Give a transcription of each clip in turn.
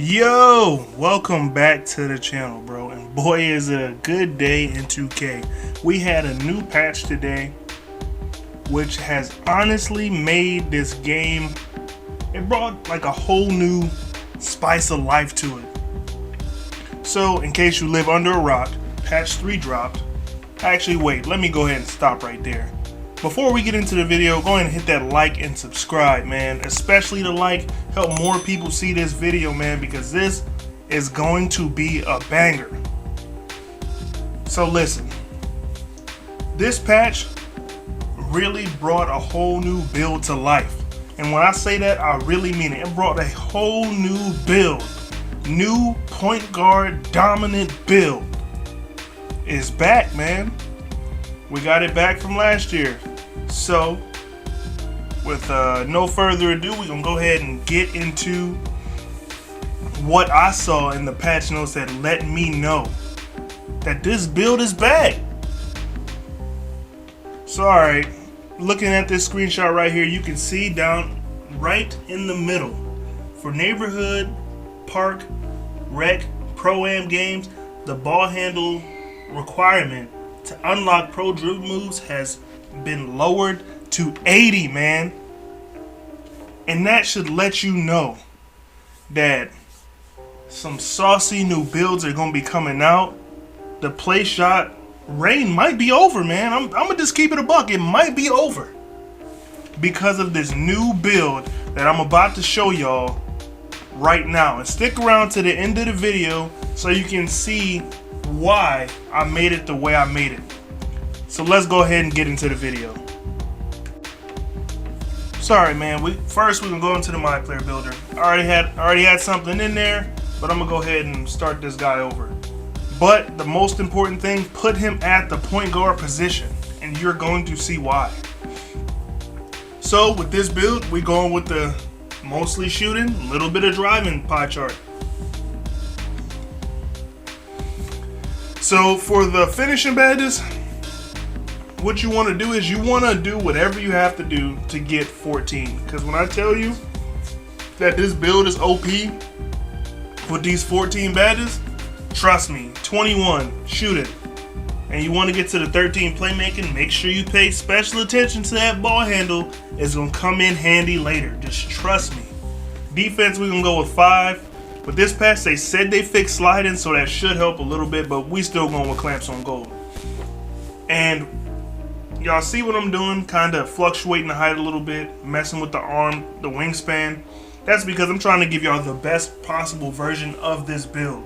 Yo, welcome back to the channel, bro. And boy, is it a good day in 2K. We had a new patch today, which has honestly made this game, it brought like a whole new spice of life to it. So, in case you live under a rock, patch 3 dropped. Actually, wait, let me go ahead and stop right there. Before we get into the video, go ahead and hit that like and subscribe, man. Especially the like, help more people see this video, man, because this is going to be a banger. So listen, this patch really brought a whole new build to life. And when I say that, I really mean it. It brought a whole new build. New point guard dominant build is back, man. We got it back from last year. So, with no further ado, we're going to go ahead and get into what I saw in the patch notes that let me know that this build is back. So, alright, looking at this screenshot right here, you can see down right in the middle for neighborhood, park, rec, pro-am games, the ball handle requirement to unlock pro dribble moves has been lowered to 80, man. And that should let you know that some saucy new builds are going to be coming out. The play shot reign might be over, man. I'm going to just keep it a buck. It might be over because of this new build that I'm about to show y'all right now. And stick around to the end of the video so you can see why I made it the way I made it. So let's go ahead and get into the video. Sorry, man. We're gonna go into the My Player Builder. I already had something in there, but I'm gonna go ahead and start this guy over. But the most important thing, put him at the point guard position, and you're going to see why. So with this build, we're going with the mostly shooting, a little bit of driving pie chart. So for the finishing badges, what you want to do is you want to do whatever you have to do to get 14. Because when I tell you that this build is OP with these 14 badges, trust me, 21 shooting. And you want to get to the 13 playmaking, make sure you pay special attention to that ball handle. It's going to come in handy later. Just trust me. Defense, we're going to go with 5. With this patch, they said they fixed sliding, so that should help a little bit, but we still going with clamps on goal. And y'all see what I'm doing? Kind of fluctuating the height a little bit, messing with the arm, the wingspan. That's because I'm trying to give y'all the best possible version of this build.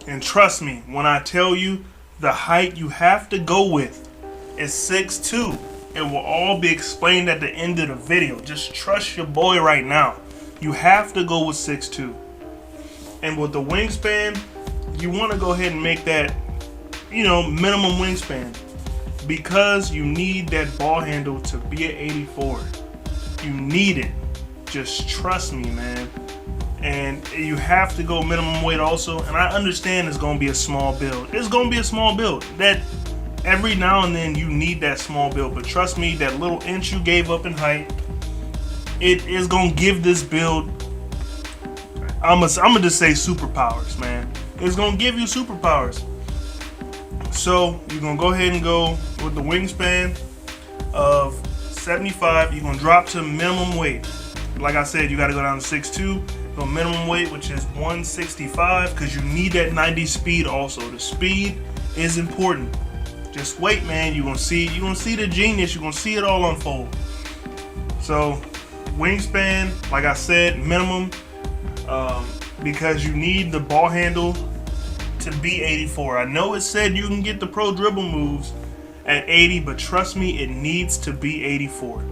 And trust me, when I tell you the height you have to go with is 6'2". It will all be explained at the end of the video. Just trust your boy right now. You have to go with 6'2". And with the wingspan, you want to go ahead and make that, minimum wingspan. Because you need that ball handle to be at 84. You need it. Just trust me, man. And you have to go minimum weight also. And I understand it's going to be a small build. It's going to be a small build. That every now and then you need that small build. But trust me, that little inch you gave up in height, it is going to give this build, I'm going to just say superpowers, man. It's going to give you superpowers. So you're going to go ahead and go with the wingspan of 75. You're going to drop to minimum weight. Like I said, you got to go down to 6'2". Go minimum weight, which is 165, because you need that 90 speed also. The speed is important. Just wait, man. You're going to see the genius. You're going to see it all unfold. So wingspan, like I said, minimum, because you need the ball handle to be 84. I know it said you can get the pro dribble moves at 80, but trust me, it needs to be 84.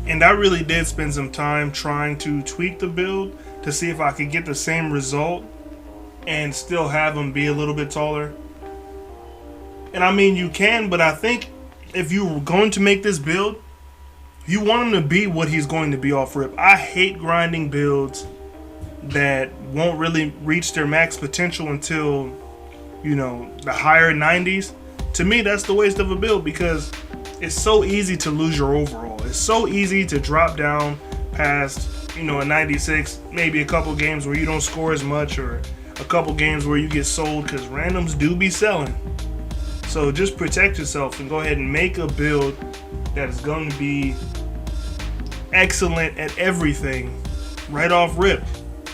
And I really did spend some time trying to tweak the build to see if I could get the same result and still have him be a little bit taller. And I mean, you can, but I think if you're going to make this build, you want him to be what he's going to be off rip. I hate grinding builds that won't really reach their max potential until, the higher 90s. To me, that's the waste of a build because it's so easy to lose your overall. It's so easy to drop down past you know, a 96, maybe a couple games where you don't score as much, or a couple games where you get sold, because randoms do be selling. So just protect yourself and go ahead and make a build that is going to be excellent at everything right off rip.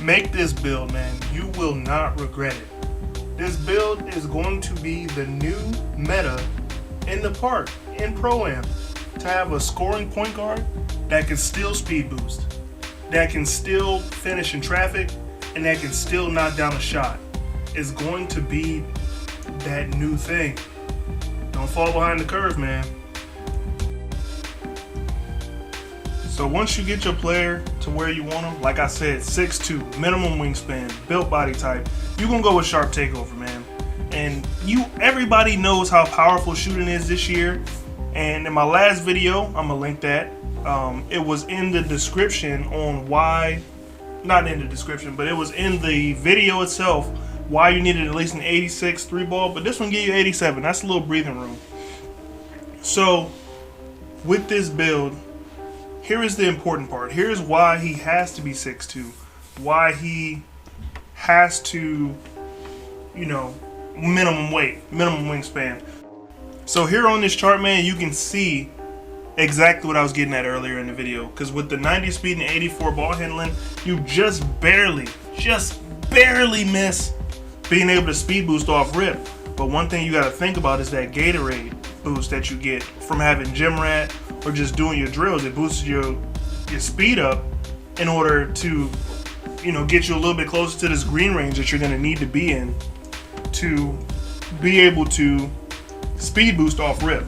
Make this build, man. You will not regret it. This build is going to be the new meta in the park, in Pro-Am, to have a scoring point guard that can still speed boost, that can still finish in traffic, and that can still knock down a shot. Is going to be that new thing. Don't fall behind the curve, man. So once you get your player to where you want them, like I said, 6'2", minimum wingspan, built body type, you're gonna go with sharp takeover, man. And everybody knows how powerful shooting is this year. And in my last video, I'm gonna link that. It was in the description on why, not in the description, but it was in the video itself, why you needed at least an 86 3-ball, but this one give you 87. That's a little breathing room. So with this build, here is the important part. Here's why he has to be 6'2", why he has to, you know, minimum weight, minimum wingspan. So here on this chart, man, you can see exactly what I was getting at earlier in the video. Because with the 90 speed and 84 ball handling, you just barely miss being able to speed boost off rip. But one thing you got to think about is that Gatorade boost that you get from having gym rat or just doing your drills. It boosts your speed up in order to, you know, get you a little bit closer to this green range that you're going to need to be in to be able to speed boost off rip.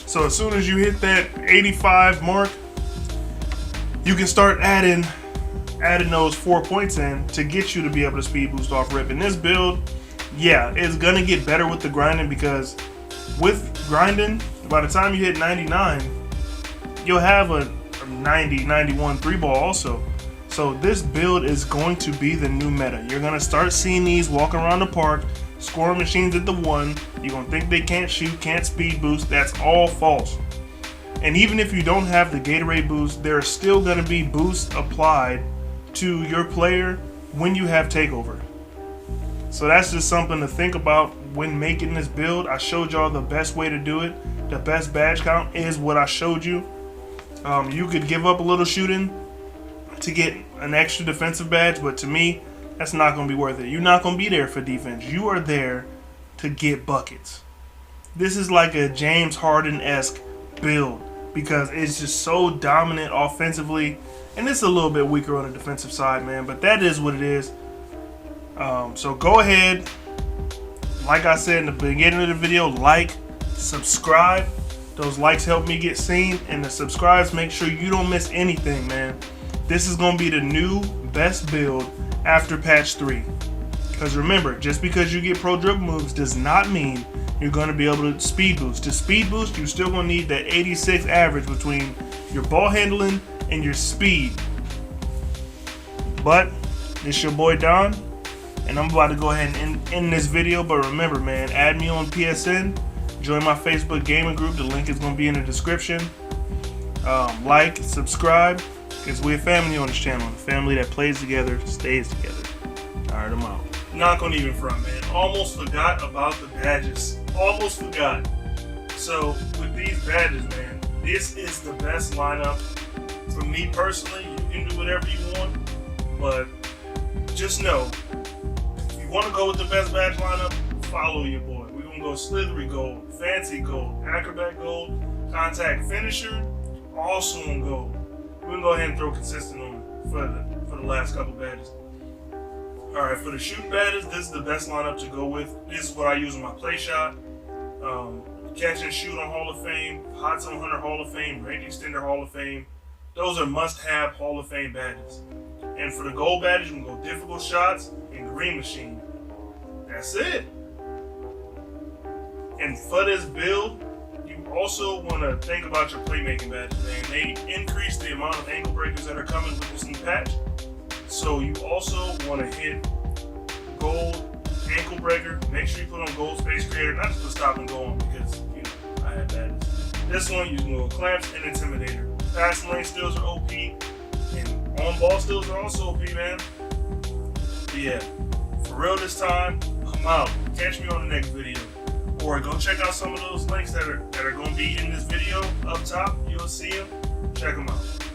So as soon as you hit that 85 mark, you can start adding those 4 points in to get you to be able to speed boost off rip. And this build, yeah, it's gonna get better with the grinding, because with grinding, by the time you hit 99, you'll have a 90, 91 3-ball also. So this build is going to be the new meta. You're gonna start seeing these walking around the park, scoring machines at the 1. You're gonna think they can't shoot, can't speed boost. That's all false. And even if you don't have the Gatorade boost, there are still gonna be boosts applied to your player when you have takeover. So that's just something to think about when making this build. I showed y'all the best way to do it. The best badge count is what I showed you. You could give up a little shooting to get an extra defensive badge, but to me, that's not going to be worth it. You're not going to be there for defense. You are there to get buckets. This is like a James Harden-esque build because it's just so dominant offensively, and it's a little bit weaker on the defensive side, man, but that is what it is. So go ahead, like I said in the beginning of the video, like, subscribe. Those likes help me get seen, and the subscribes make sure you don't miss anything, man. This is going to be the new best build after patch 3. Because remember, just because you get pro dribble moves does not mean you're going to be able to speed boost. To speed boost, you're still going to need that 86 average between your ball handling and your speed. But it's your boy Don, and I'm about to go ahead and end this video. But remember, man, add me on PSN. Join my Facebook gaming group. The link is going to be in the description. Like, subscribe, because we're a family on this channel. A family that plays together, stays together. Alright, I'm out. Not going to even front, man. Almost forgot about the badges. Almost forgot. So, with these badges, man, this is the best lineup. For me personally, you can do whatever you want. But just know, if you want to go with the best badge lineup, follow your boy. We're going to go Slithery Gold, Fancy Gold, Acrobat Gold, Contact Finisher, Awesome Gold. We're going to go ahead and throw Consistent on for the last couple badges. Alright, for the shooting badges, this is the best lineup to go with. This is what I use in my play shot. Catch and shoot on Hall of Fame, Hot Zone Hunter Hall of Fame, Range Extender Hall of Fame. Those are must-have Hall of Fame badges. And for the gold badges, you can go Difficult Shots and Green Machine. That's it. And for this build, you also want to think about your playmaking badges, man. They increase the amount of ankle breakers that are coming with this new patch. So you also want to hit gold ankle breaker. Make sure you put on gold space creator, not just to stop and go on, because you know I had badges. This one, you can go clamps and intimidator. Passing lane steals are OP, and On ball steals are also OP, man. But yeah, for real this time, I'm out. Catch me on the next video. Or go check out some of those links that are going to be in this video up top. You'll see them. Check them out.